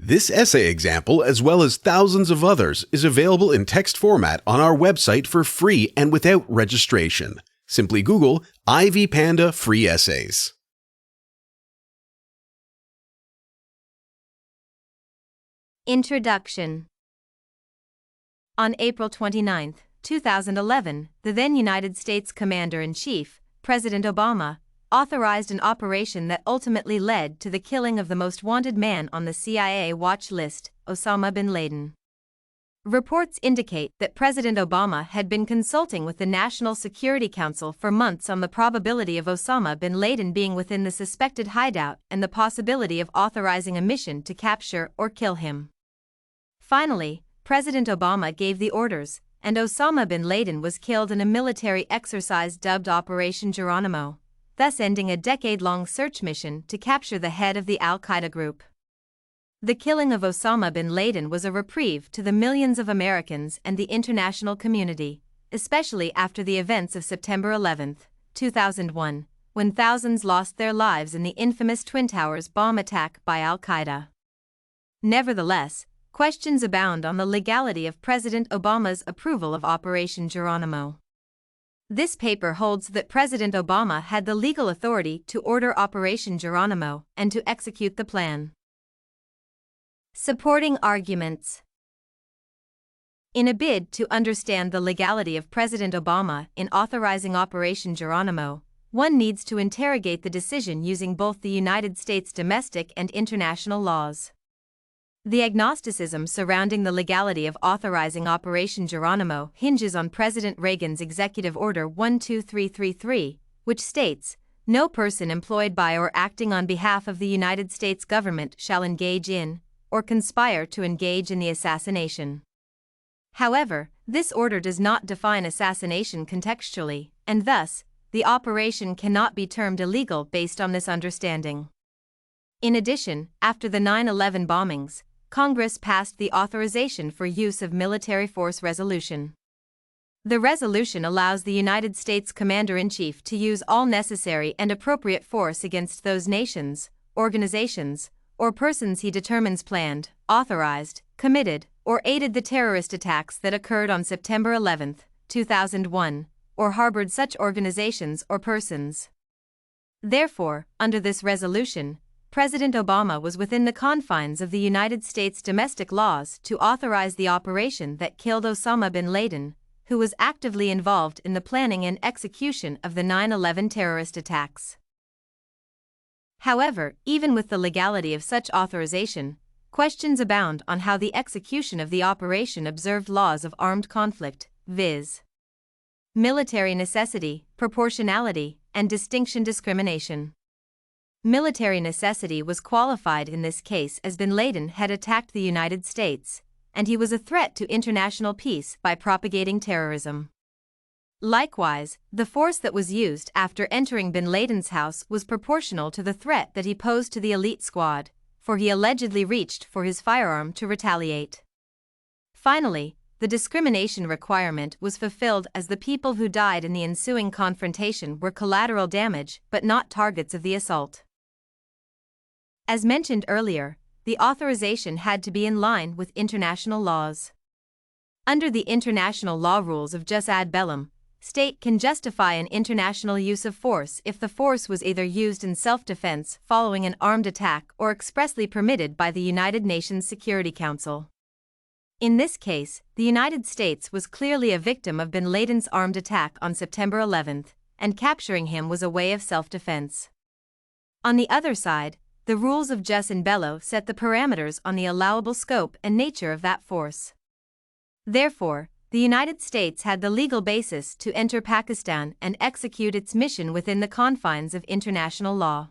This essay example, as well as thousands of others, is available in text format on our website for free and without registration. Simply Google Ivy Panda Free Essays. Introduction. On April 29, 2011, the then United States Commander-in-Chief, President Obama, authorized an operation that ultimately led to the killing of the most wanted man on the CIA watch list, Osama bin Laden. Reports indicate that President Obama had been consulting with the National Security Council for months on the probability of Osama bin Laden being within the suspected hideout and the possibility of authorizing a mission to capture or kill him. Finally, President Obama gave the orders, and Osama bin Laden was killed in a military exercise dubbed Operation Geronimo, thus ending a decade-long search mission to capture the head of the al-Qaeda group. The killing of Osama bin Laden was a reprieve to the millions of Americans and the international community, especially after the events of September 11, 2001, when thousands lost their lives in the infamous Twin Towers bomb attack by al-Qaeda. Nevertheless, questions abound on the legality of President Obama's approval of Operation Geronimo. This paper holds that President Obama had the legal authority to order Operation Geronimo and to execute the plan. Supporting arguments. In a bid to understand the legality of President Obama in authorizing Operation Geronimo, one needs to interrogate the decision using both the United States domestic and international laws. The agnosticism surrounding the legality of authorizing Operation Geronimo hinges on President Reagan's Executive Order 12333, which states, "No person employed by or acting on behalf of the United States government shall engage in, or conspire to engage in the assassination." However, this order does not define assassination contextually, and thus, the operation cannot be termed illegal based on this understanding. In addition, after the 9/11 bombings, Congress passed the Authorization for Use of Military Force resolution. The resolution allows the United States Commander-in-Chief to use all necessary and appropriate force against those nations, organizations, or persons he determines planned, authorized, committed, or aided the terrorist attacks that occurred on September 11, 2001, or harbored such organizations or persons. Therefore, under this resolution, President Obama was within the confines of the United States domestic laws to authorize the operation that killed Osama bin Laden, who was actively involved in the planning and execution of the 9/11 terrorist attacks. However, even with the legality of such authorization, questions abound on how the execution of the operation observed laws of armed conflict, viz. military necessity, proportionality, and distinction discrimination. Military necessity was qualified in this case as bin Laden had attacked the United States, and he was a threat to international peace by propagating terrorism. Likewise, the force that was used after entering bin Laden's house was proportional to the threat that he posed to the elite squad, for he allegedly reached for his firearm to retaliate. Finally, the discrimination requirement was fulfilled as the people who died in the ensuing confrontation were collateral damage but not targets of the assault. As mentioned earlier, the authorization had to be in line with international laws. Under the international law rules of jus ad bellum, state can justify an international use of force if the force was either used in self-defense following an armed attack or expressly permitted by the United Nations Security Council. In this case, the United States was clearly a victim of bin Laden's armed attack on September 11, and capturing him was a way of self-defense. On the other side, the rules of jus in bello set the parameters on the allowable scope and nature of that force. Therefore, the United States had the legal basis to enter Pakistan and execute its mission within the confines of international law.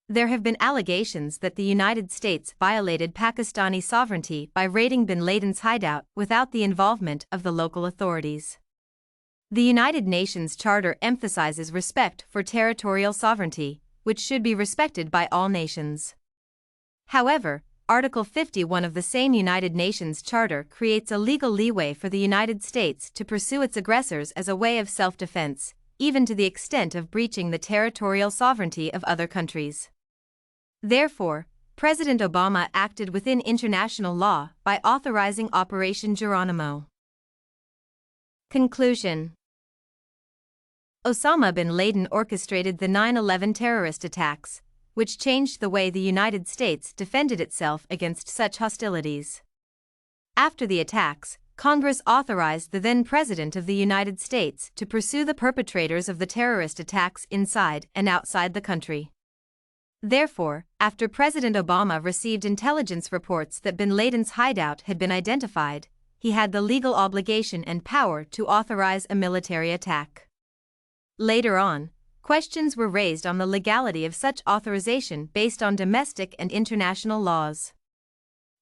There have been allegations that the United States violated Pakistani sovereignty by raiding bin Laden's hideout without the involvement of the local authorities. The United Nations Charter emphasizes respect for territorial sovereignty, which should be respected by all nations. However, Article 51 of the same United Nations Charter creates a legal leeway for the United States to pursue its aggressors as a way of self-defense, even to the extent of breaching the territorial sovereignty of other countries. Therefore, President Obama acted within international law by authorizing Operation Geronimo. Conclusion: Osama bin Laden orchestrated the 9/11 terrorist attacks, which changed the way the United States defended itself against such hostilities. After the attacks, Congress authorized the then President of the United States to pursue the perpetrators of the terrorist attacks inside and outside the country. Therefore, after President Obama received intelligence reports that bin Laden's hideout had been identified, he had the legal obligation and power to authorize a military attack. Later on, questions were raised on the legality of such authorization based on domestic and international laws.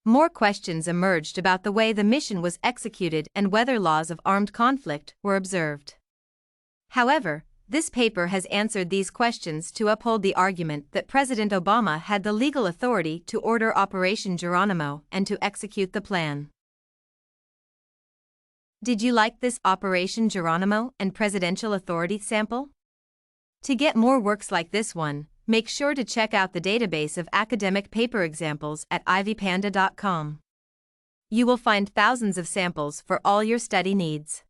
More questions emerged about the way the mission was executed and whether laws of armed conflict were observed. However, this paper has answered these questions to uphold the argument that President Obama had the legal authority to order Operation Geronimo and to execute the plan. Did you like this Operation Geronimo and Presidential Authority sample? To get more works like this one, make sure to check out the database of academic paper examples at ivpanda.com. You will find thousands of samples for all your study needs.